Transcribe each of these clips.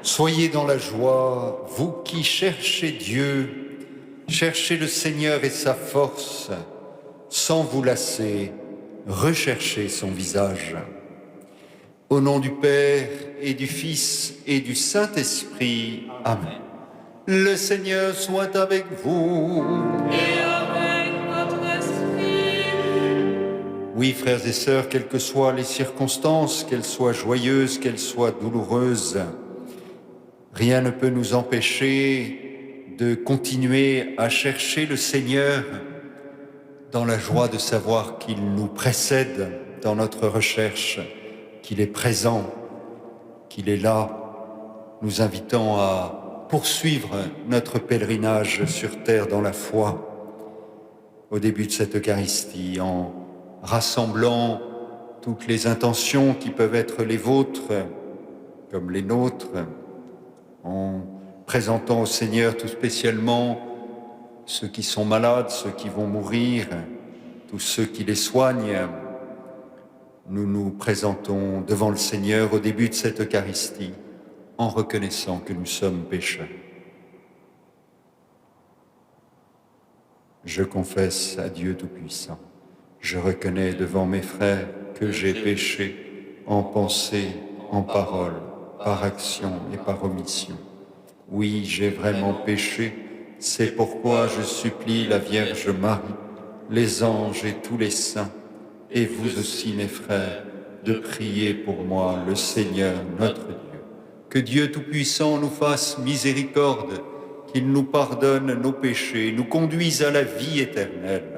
Soyez dans la joie, vous qui cherchez Dieu, cherchez le Seigneur et sa force, sans vous lasser, recherchez son visage. Au nom du Père et du Fils et du Saint-Esprit. Amen. Le Seigneur soit avec vous. Et avec votre esprit. Oui, frères et sœurs, quelles que soient les circonstances, qu'elles soient joyeuses, qu'elles soient douloureuses, rien ne peut nous empêcher de continuer à chercher le Seigneur dans la joie de savoir qu'il nous précède dans notre recherche, qu'il est présent, qu'il est là, nous invitant à poursuivre notre pèlerinage sur terre dans la foi au début de cette Eucharistie, en rassemblant toutes les intentions qui peuvent être les vôtres comme les nôtres, en présentant au Seigneur tout spécialement ceux qui sont malades, ceux qui vont mourir, tous ceux qui les soignent. Nous nous présentons devant le Seigneur au début de cette Eucharistie en reconnaissant que nous sommes pécheurs. Je confesse à Dieu Tout-Puissant, je reconnais devant mes frères que j'ai péché en pensée, en parole, par action et par omission. Oui, j'ai vraiment péché, c'est pourquoi je supplie la Vierge Marie, les anges et tous les saints, et vous aussi mes frères, de prier pour moi le Seigneur notre Dieu. Que Dieu Tout-Puissant nous fasse miséricorde, qu'il nous pardonne nos péchés, nous conduise à la vie éternelle.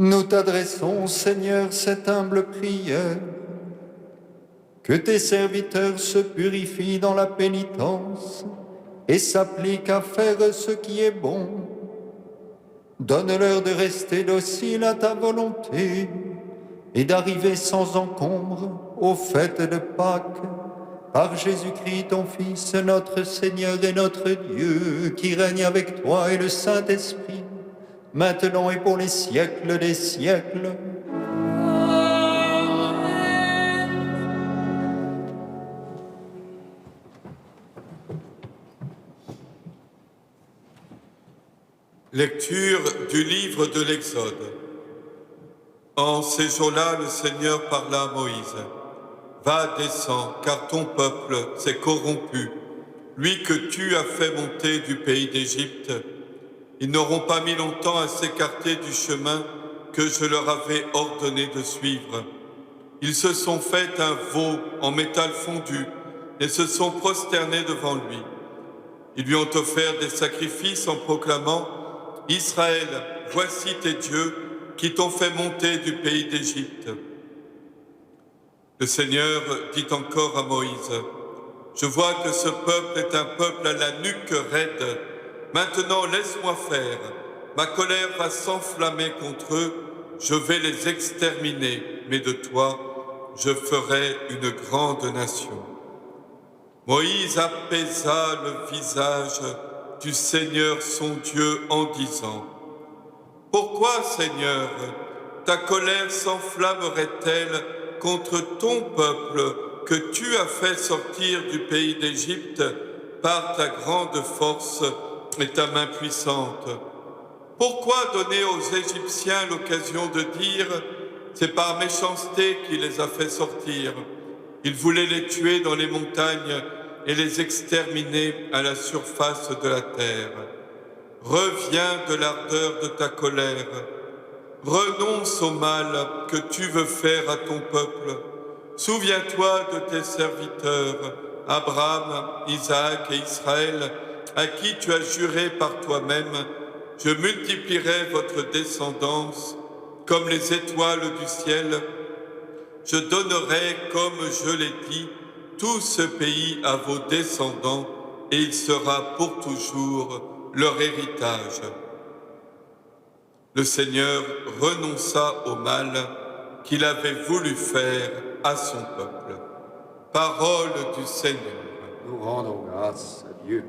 Nous t'adressons, Seigneur, cette humble prière. Que tes serviteurs se purifient dans la pénitence et s'appliquent à faire ce qui est bon. Donne-leur de rester dociles à ta volonté et d'arriver sans encombre aux fêtes de Pâques. Par Jésus-Christ, ton Fils, notre Seigneur et notre Dieu, qui règne avec toi et le Saint-Esprit, maintenant et pour les siècles des siècles. Amen. Lecture du livre de l'Exode. En ces jours-là, le Seigneur parla à Moïse. « Va, descends, car ton peuple s'est corrompu, lui que tu as fait monter du pays d'Égypte. Ils n'auront pas mis longtemps à s'écarter du chemin que je leur avais ordonné de suivre. Ils se sont fait un veau en métal fondu et se sont prosternés devant lui. Ils lui ont offert des sacrifices en proclamant « Israël, voici tes dieux qui t'ont fait monter du pays d'Égypte. » Le Seigneur dit encore à Moïse « Je vois que ce peuple est un peuple à la nuque raide. Maintenant, laisse-moi faire. Ma colère va s'enflammer contre eux. Je vais les exterminer, mais de toi, je ferai une grande nation. » Moïse apaisa le visage du Seigneur son Dieu en disant « Pourquoi, Seigneur, ta colère s'enflammerait-elle contre ton peuple que tu as fait sortir du pays d'Égypte par ta grande force et ta main puissante? Pourquoi donner aux Égyptiens l'occasion de dire « C'est par méchanceté qu'il les a fait sortir. Il voulait les tuer dans les montagnes et les exterminer à la surface de la terre. Reviens de l'ardeur de ta colère. Renonce au mal que tu veux faire à ton peuple. Souviens-toi de tes serviteurs, Abraham, Isaac et Israël, à qui tu as juré par toi-même, je multiplierai votre descendance comme les étoiles du ciel. Je donnerai, comme je l'ai dit, tout ce pays à vos descendants, et il sera pour toujours leur héritage. Le Seigneur renonça au mal qu'il avait voulu faire à son peuple. Parole du Seigneur. Nous rendons grâce à Dieu.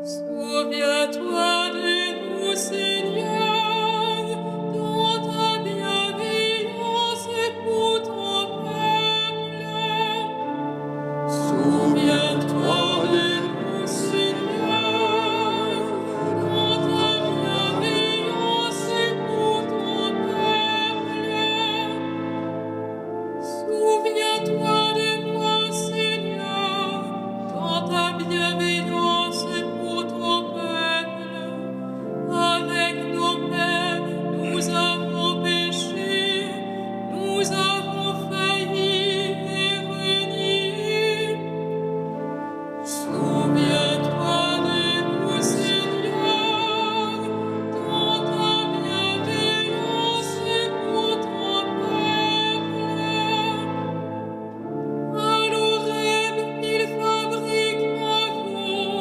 Souviens-toi de nous, Seigneur, dans ta bienveillance pour ton peuple. Souviens-toi de nous, Seigneur, dans ta bienveillance pour ton peuple. Souviens-toi de moi, Seigneur, dans ta bienveillance pour ton peuple. Avec nos pères, nous avons péché, nous avons failli et renié. Souviens-toi de nous, Seigneur, dans ta bienveillance pour ton peuple. À l'Horeb, ils fabriquent un veau,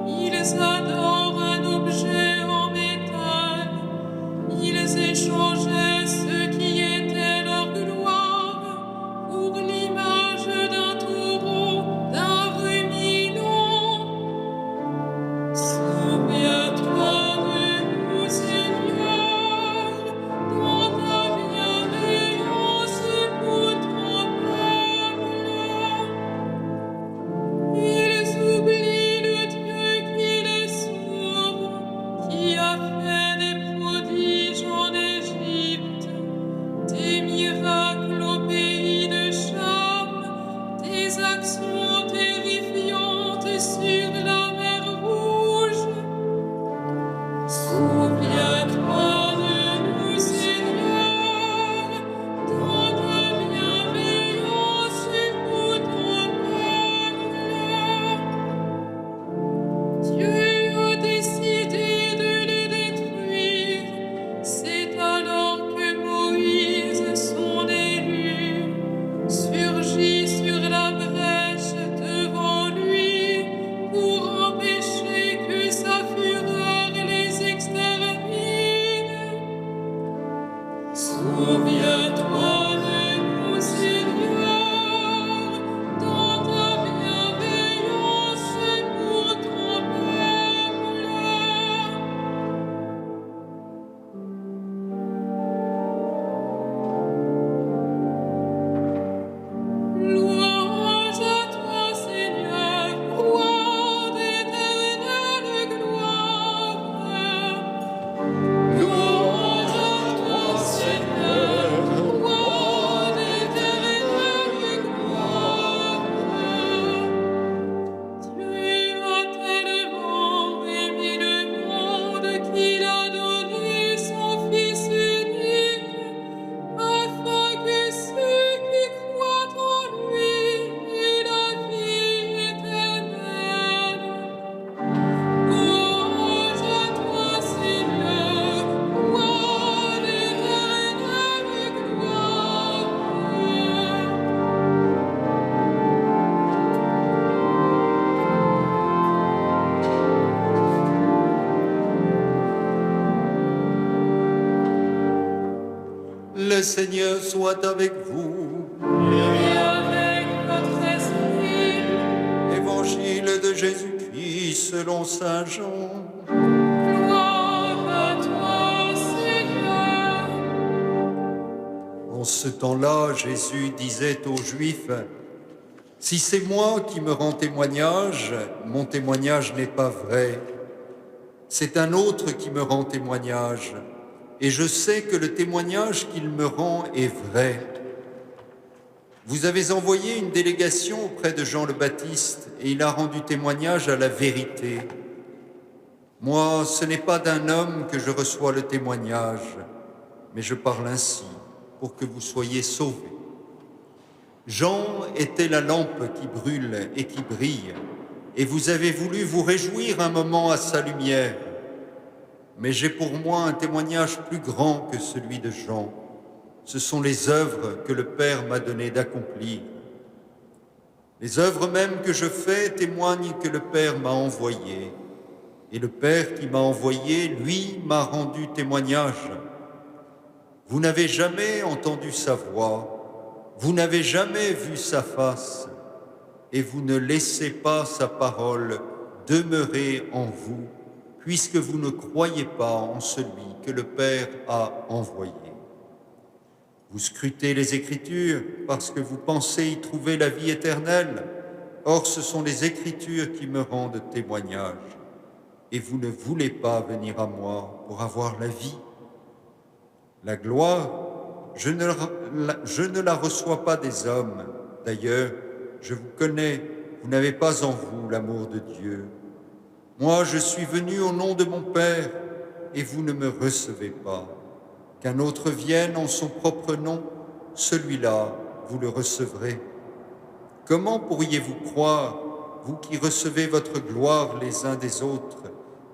ils adorent un objet en métal, ils échangeaient ce qui était leur gloire pour l'image d'un taureau, d'un ruminant. Souviens-toi de nous, Seigneur, dans ta bienveillance pour ton peuple. Ils oublient le Dieu qui les sauve, qui a fait des prodiges en Égypte, des miracles au pays de Cham, des actions terrifiantes sur la mer Rouge. Souviens-toi de nous, Seigneur, dans ta bienveillance pour ton peuple. Dieu a décidé de les détruire. C'est alors que Moïse, son élu, surgit sur la brèche devant lui pour empêcher que sa fureur les extermine. Souviens-toi de nous, Seigneur, dans ta bienveillance pour ton peuple. Louange à toi, Seigneur, roi d'éternelle gloire. Louange à toi, Seigneur, roi d'éternelle gloire. Dieu a tellement aimé le monde qu'il a donné son Fils unique, afin que ceux qui croient en lui aient la vie éternelle. Louange à toi, Seigneur, roi d'éternelle gloire. Le Seigneur soit avec vous. Et avec votre esprit, Évangile de Jésus-Christ selon saint Jean. gloire à toi, Seigneur. En ce temps-là, Jésus disait aux Juifs, Si c'est moi qui me rends témoignage, mon témoignage n'est pas vrai. C'est un autre qui me rend témoignage, et je sais que le témoignage qu'il me rend est vrai. Vous avez envoyé une délégation auprès de Jean le Baptiste, et il a rendu témoignage à la vérité. Moi, ce n'est pas d'un homme que je reçois le témoignage, mais je parle ainsi pour que vous soyez sauvés. Jean était la lampe qui brûle et qui brille, et vous avez voulu vous réjouir un moment à sa lumière. Mais j'ai pour moi un témoignage plus grand que celui de Jean. Ce sont les œuvres que le Père m'a donné d'accomplir. Les œuvres même que je fais témoignent que le Père m'a envoyé. Et le Père qui m'a envoyé, lui, m'a rendu témoignage. Vous n'avez jamais entendu sa voix, vous n'avez jamais vu sa face, et vous ne laissez pas sa parole demeurer en vous, puisque vous ne croyez pas en celui que le Père a envoyé. Vous scrutez les Écritures parce que vous pensez y trouver la vie éternelle. Or, ce sont les Écritures qui me rendent témoignage. Et vous ne voulez pas venir à moi pour avoir la vie. La gloire, je ne la reçois pas des hommes. D'ailleurs, je vous connais, vous n'avez pas en vous l'amour de Dieu. Moi, je suis venu au nom de mon Père, et vous ne me recevez pas. Qu'un autre vienne en son propre nom, celui-là, vous le recevrez. Comment pourriez-vous croire, vous qui recevez votre gloire les uns des autres,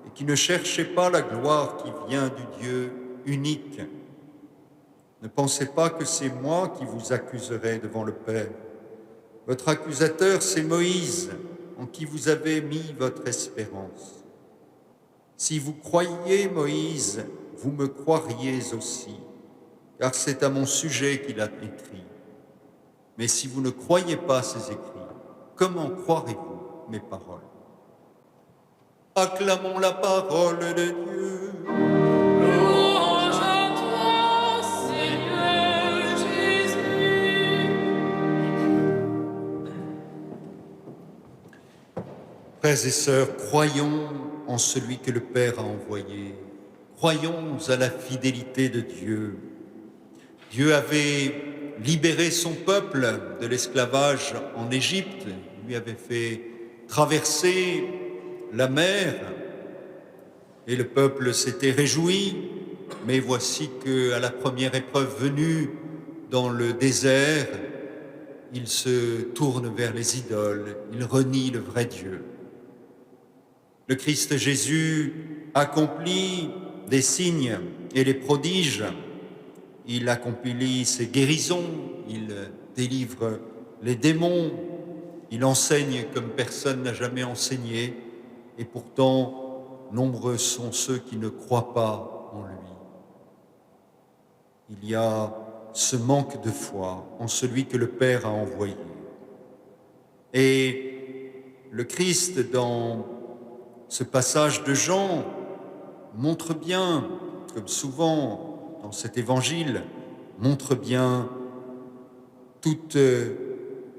et qui ne cherchez pas la gloire qui vient du Dieu unique? Ne pensez pas que c'est moi qui vous accuserai devant le Père. Votre accusateur, c'est Moïse, en qui vous avez mis votre espérance. Si vous croyiez Moïse, vous me croiriez aussi, car c'est à mon sujet qu'il a écrit. Mais si vous ne croyez pas ces écrits, comment croirez-vous mes paroles? Acclamons la parole de Dieu. Louange à toi, Seigneur Jésus. Frères et sœurs, croyons en celui que le Père a envoyé. Croyons à la fidélité de Dieu. Dieu avait libéré son peuple de l'esclavage en Égypte, lui avait fait traverser la mer, et le peuple s'était réjoui. Mais voici qu'à la première épreuve venue dans le désert, il se tourne vers les idoles, il renie le vrai Dieu. Le Christ Jésus accomplit des signes et des prodiges. Il accomplit ses guérisons, il délivre les démons, il enseigne comme personne n'a jamais enseigné, et pourtant, nombreux sont ceux qui ne croient pas en lui. Il y a ce manque de foi en celui que le Père a envoyé. Et le Christ, dans ce passage de Jean, montre bien, comme souvent dans cet évangile, montre bien toute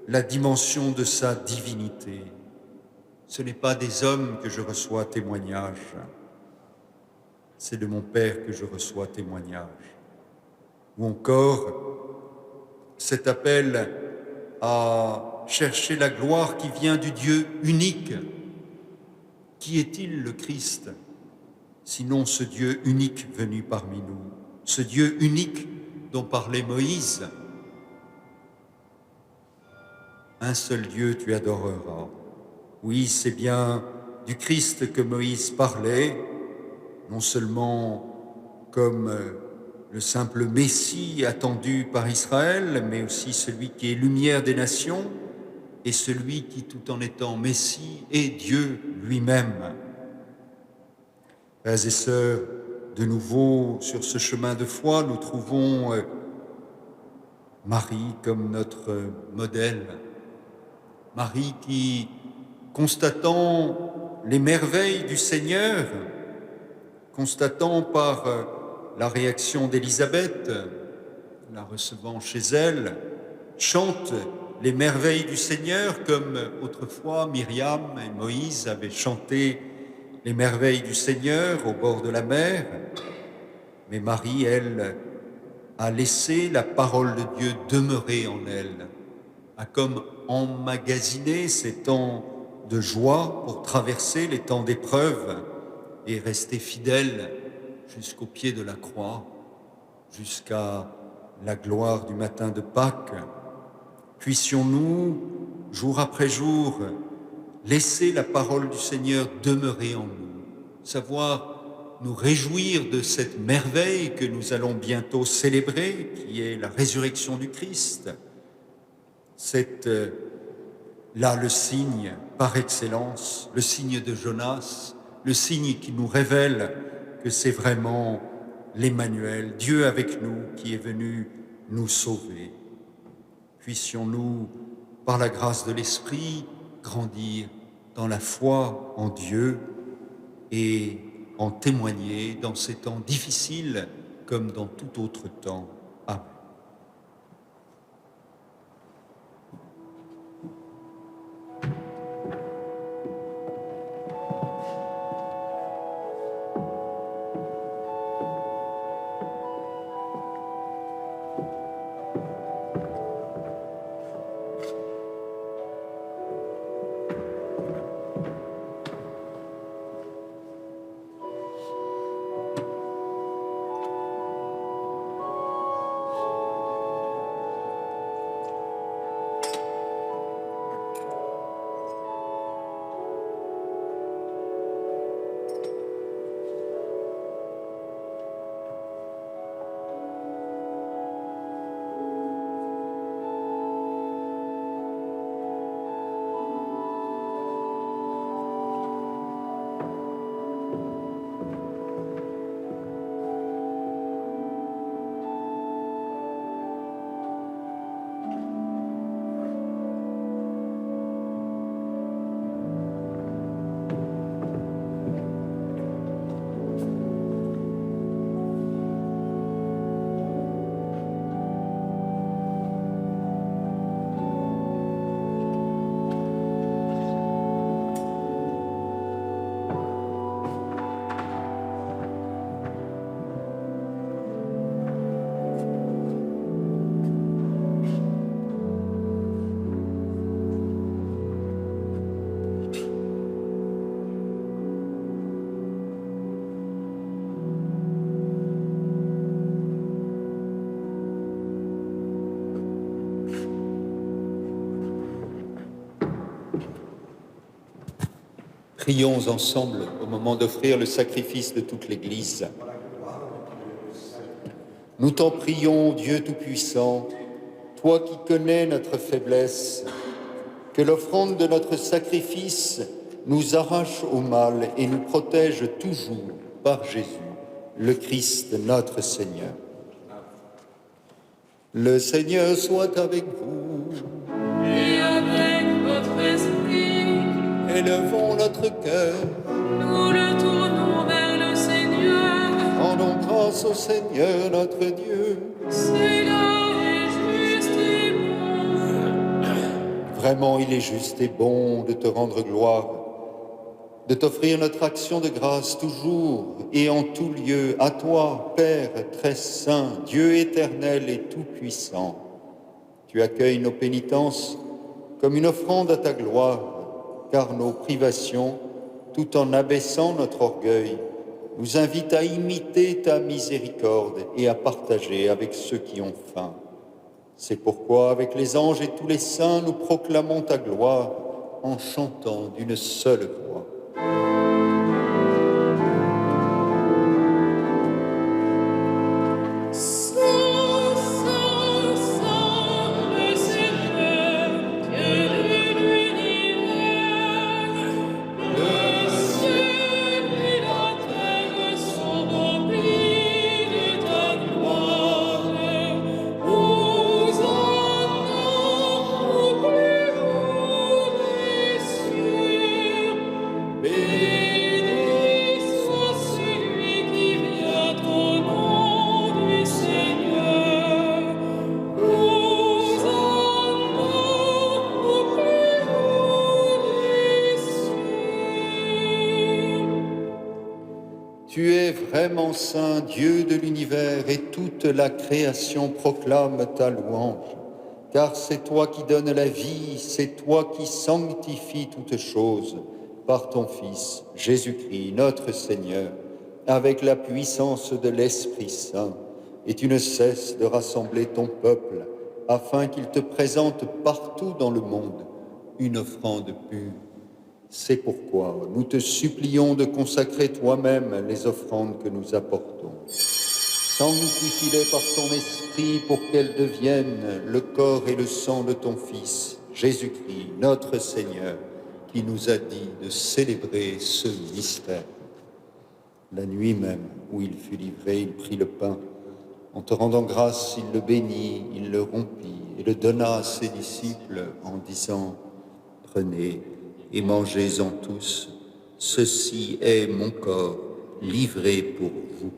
la dimension de sa divinité. Ce n'est pas des hommes que je reçois témoignage, c'est de mon Père que je reçois témoignage. Ou encore cet appel à chercher la gloire qui vient du Dieu unique. Qui est-il le Christ, sinon ce Dieu unique venu parmi nous, ce Dieu unique dont parlait Moïse? Un seul Dieu tu adoreras. Oui, c'est bien du Christ que Moïse parlait, non seulement comme le simple Messie attendu par Israël, mais aussi celui qui est lumière des nations et celui qui, tout en étant Messie, est Dieu lui-même. Frères et sœurs, de nouveau, sur ce chemin de foi, nous trouvons Marie comme notre modèle. Marie qui, constatant les merveilles du Seigneur, constatant par la réaction d'Élisabeth, la recevant chez elle, chante les merveilles du Seigneur, comme autrefois Myriam et Moïse avaient chanté les merveilles du Seigneur au bord de la mer. Mais Marie, elle, a laissé la parole de Dieu demeurer en elle, a comme emmagasiné ces temps de joie pour traverser les temps d'épreuve et rester fidèle jusqu'au pied de la croix, jusqu'à la gloire du matin de Pâques. Puissions-nous, jour après jour, laisser la parole du Seigneur demeurer en nous, savoir nous réjouir de cette merveille que nous allons bientôt célébrer, qui est la résurrection du Christ. C'est là le signe par excellence, le signe de Jonas, le signe qui nous révèle que c'est vraiment l'Emmanuel, Dieu avec nous, qui est venu nous sauver. Puissions-nous, par la grâce de l'Esprit, grandir dans la foi en Dieu et en témoigner dans ces temps difficiles comme dans tout autre temps. Amen. Prions ensemble au moment d'offrir le sacrifice de toute l'Église. Nous t'en prions, Dieu Tout-Puissant, toi qui connais notre faiblesse, que l'offrande de notre sacrifice nous arrache au mal et nous protège toujours par Jésus, le Christ notre Seigneur. Le Seigneur soit avec vous. Et avec votre esprit, Élevons notre cœur. nous le tournons vers le Seigneur. Rendons grâce au Seigneur notre Dieu. C'est là et juste et bon. Vraiment, il est juste et bon de te rendre gloire, de t'offrir notre action de grâce toujours et en tout lieu à toi, Père très saint, Dieu éternel et tout-puissant. Tu accueilles nos pénitences comme une offrande à ta gloire, car nos privations, tout en abaissant notre orgueil, nous invitent à imiter ta miséricorde et à partager avec ceux qui ont faim. C'est pourquoi, avec les anges et tous les saints, nous proclamons ta gloire en chantant d'une seule voix. Béni Tu es vraiment saint, Dieu de l'univers, et toute la création proclame ta louange. Car c'est toi qui donnes la vie, c'est toi qui sanctifies toutes choses par ton Fils, Jésus-Christ, notre Seigneur, avec la puissance de l'Esprit Saint. Et tu ne cesses de rassembler ton peuple afin qu'il te présente partout dans le monde une offrande pure. C'est pourquoi nous te supplions de consacrer toi-même les offrandes que nous apportons. Sanctifie-les par ton esprit pour qu'elles deviennent le corps et le sang de ton Fils, Jésus-Christ, notre Seigneur, qui nous a dit de célébrer ce mystère. La nuit même où il fut livré, il prit le pain. En te rendant grâce, il le bénit, il le rompit et le donna à ses disciples en disant « Prenez et mangez-en tous, ceci est mon corps livré pour vous. »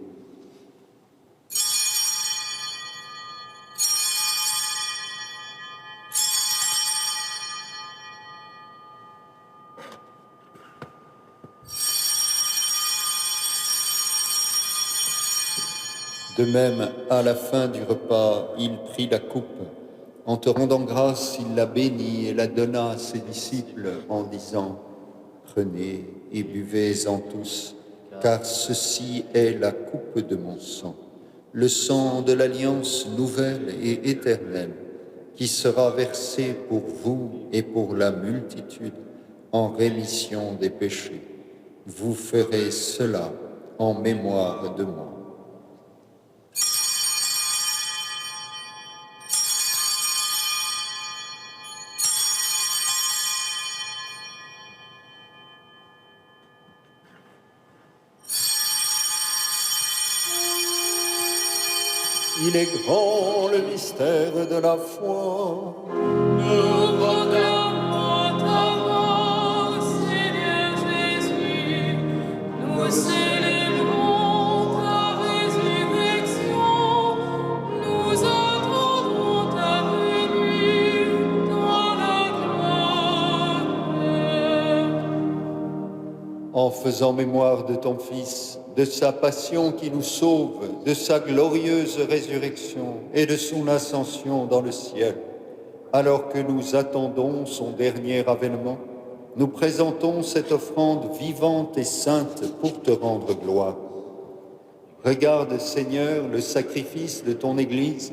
De même, à la fin du repas, il prit la coupe. En te rendant grâce, il la bénit et la donna à ses disciples en disant « Prenez et buvez-en tous, car ceci est la coupe de mon sang, le sang de l'alliance nouvelle et éternelle, qui sera versé pour vous et pour la multitude en rémission des péchés. Vous ferez cela en mémoire de moi. » Il est grand le mystère de la foi. Nous proclamons ta mort, Seigneur Jésus. Nous célébrons ta résurrection. Nous attendons ta venue dans la gloire. En faisant mémoire de ton Fils, de sa passion qui nous sauve, de sa glorieuse résurrection et de son ascension dans le ciel, alors que nous attendons son dernier avènement, nous présentons cette offrande vivante et sainte pour te rendre gloire. Regarde, Seigneur, le sacrifice de ton Église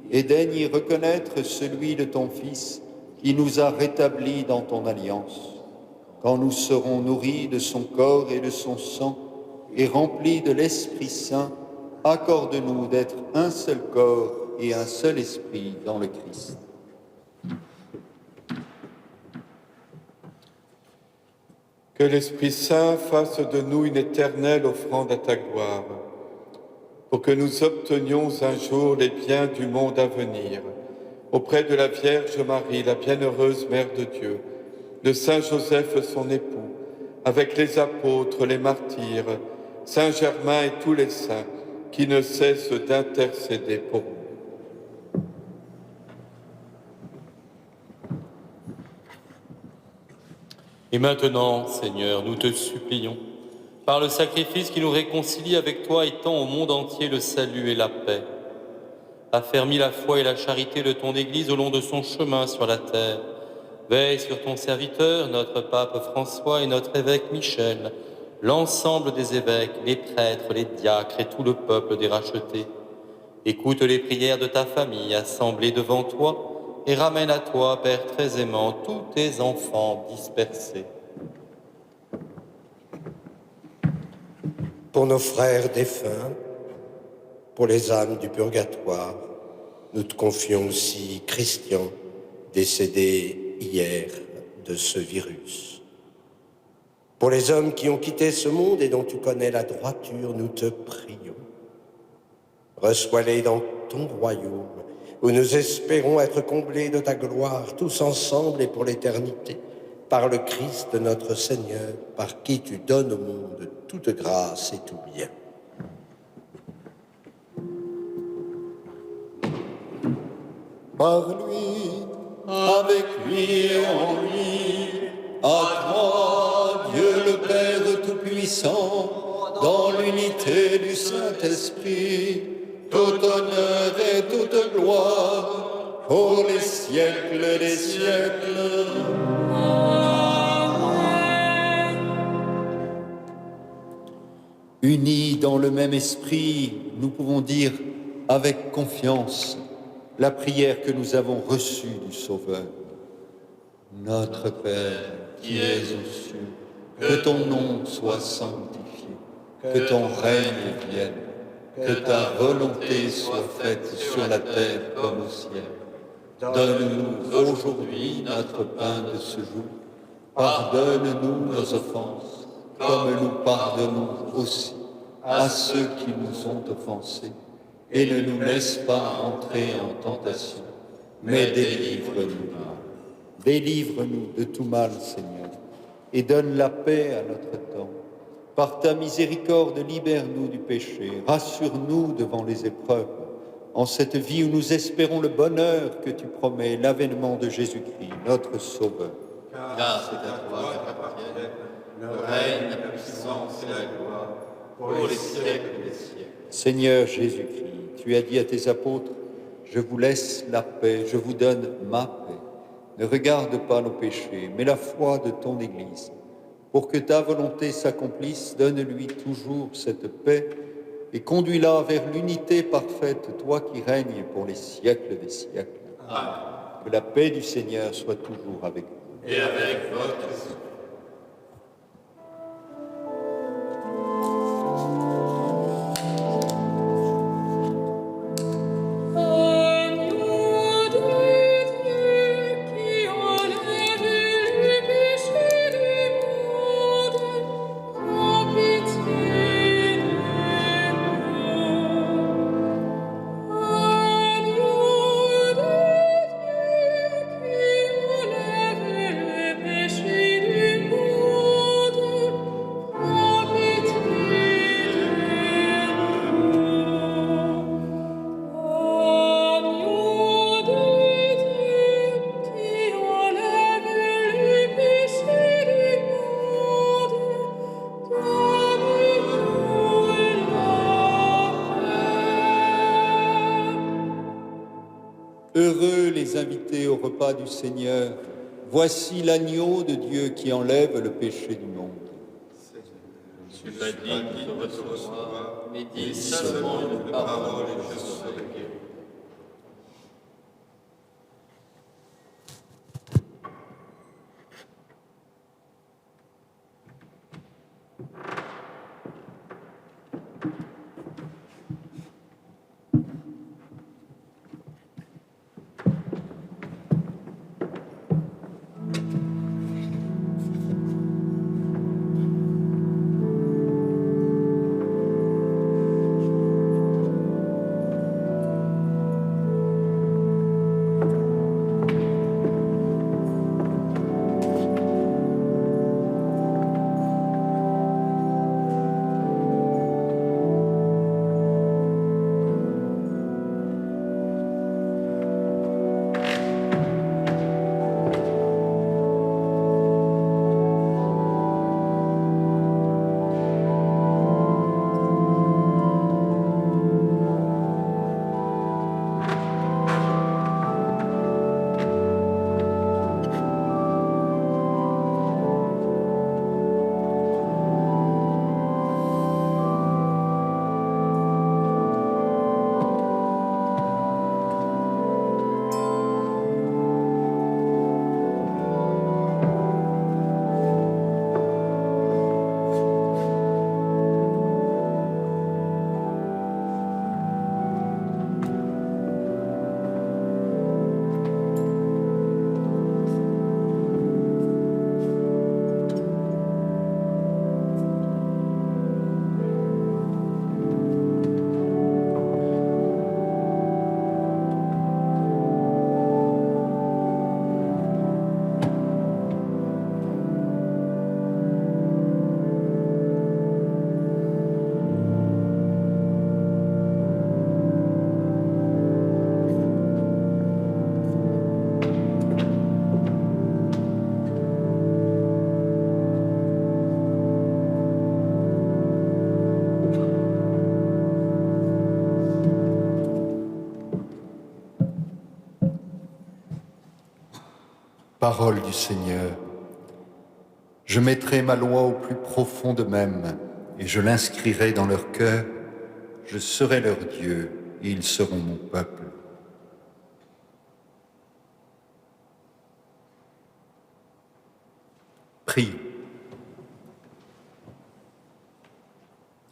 et daigne y reconnaître celui de ton Fils qui nous a rétablis dans ton alliance. Quand nous serons nourris de son corps et de son sang, et remplis de l'Esprit Saint, accorde-nous d'être un seul corps et un seul esprit dans le Christ. Que l'Esprit Saint fasse de nous une éternelle offrande à ta gloire, pour que nous obtenions un jour les biens du monde à venir, auprès de la Vierge Marie, la bienheureuse Mère de Dieu, de Saint Joseph son époux, avec les apôtres, les martyrs, Saint Germain et tous les saints qui ne cessent d'intercéder pour nous. Et maintenant, Seigneur, nous te supplions, par le sacrifice qui nous réconcilie avec toi et tend au monde entier le salut et la paix, affermis la foi et la charité de ton Église au long de son chemin sur la terre. Veille sur ton serviteur, notre pape François et notre évêque Michel, l'ensemble des évêques, les prêtres, les diacres et tout le peuple des rachetés. Écoute les prières de ta famille assemblée devant toi et ramène à toi, Père très aimant, tous tes enfants dispersés. Pour nos frères défunts, pour les âmes du purgatoire, nous te confions aussi Christian, décédé hier de ce virus. Pour les hommes qui ont quitté ce monde et dont tu connais la droiture, nous te prions. Reçois-les dans ton royaume, où nous espérons être comblés de ta gloire, tous ensemble et pour l'éternité, par le Christ notre Seigneur, par qui tu donnes au monde toute grâce et tout bien. Par lui, avec lui et en lui, à toi, Dieu le Père Tout-Puissant, dans l'unité l'unité du Saint-Esprit, tout honneur et toute gloire, pour les siècles des siècles. Unis dans le même esprit, nous pouvons dire avec confiance la prière que nous avons reçue du Sauveur. Notre Père, qui es aux cieux, que ton nom soit sanctifié, que ton règne vienne, que ta volonté soit faite sur la terre comme au ciel. Donne-nous aujourd'hui notre pain de ce jour. Pardonne-nous nos offenses, comme nous pardonnons aussi à ceux qui nous ont offensés. Et ne nous laisse pas entrer en tentation, mais délivre-nous du mal. Délivre-nous de tout mal, Seigneur, et donne la paix à notre temps. Par ta miséricorde, libère-nous du péché, rassure-nous devant les épreuves, en cette vie où nous espérons le bonheur que tu promets, l'avènement de Jésus-Christ, notre Sauveur. Car c'est à toi qu'appartiennent le règne, la puissance et la gloire, pour les siècles des siècles. Seigneur Jésus-Christ, tu as dit à tes apôtres, « Je vous laisse la paix, je vous donne ma paix. Ne regarde pas nos péchés, mais la foi de ton Église. Pour que ta volonté s'accomplisse, donne-lui toujours cette paix et conduis-la vers l'unité parfaite, toi qui règnes pour les siècles des siècles. Amen. Que la paix du Seigneur soit toujours avec vous. Et avec votre esprit. Heureux les invités au repas du Seigneur. Voici l'agneau de Dieu qui enlève le péché du monde. Je suis pas digne de votre recevoir, mais dis seulement une parole et je serai guéri. Parole du Seigneur. Je mettrai ma loi au plus profond d'eux-mêmes et je l'inscrirai dans leur cœur. Je serai leur Dieu et ils seront mon peuple. Prions.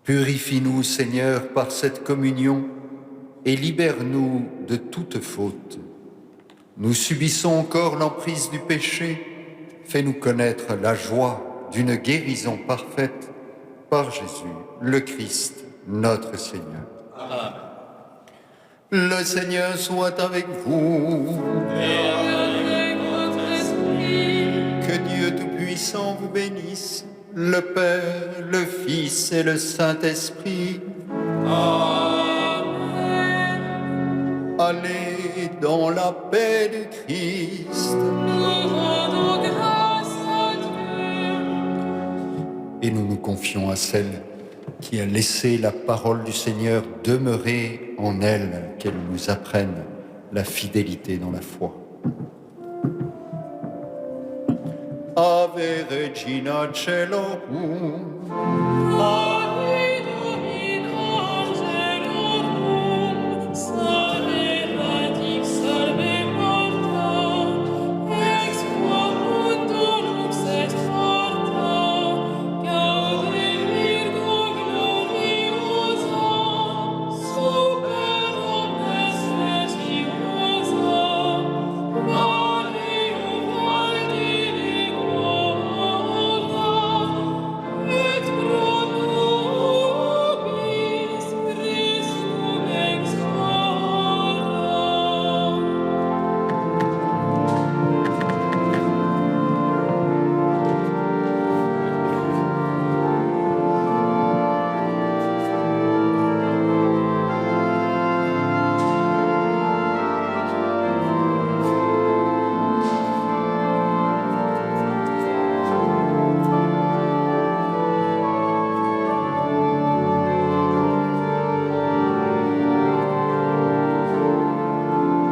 Purifie-nous, Seigneur, par cette communion et libère-nous de toute faute. Nous subissons encore l'emprise du péché. Fais-nous connaître la joie d'une guérison parfaite par Jésus, le Christ, notre Seigneur. Amen. Le Seigneur soit avec vous. Et avec votre esprit. Que Dieu Tout-Puissant vous bénisse, le Père, le Fils et le Saint-Esprit. Amen. Allez dans la paix du Christ. Nous rendons grâce à Dieu. Et nous nous confions à celle qui a laissé la parole du Seigneur demeurer en elle, qu'elle nous apprenne la fidélité dans la foi. Ave Regina Caelorum.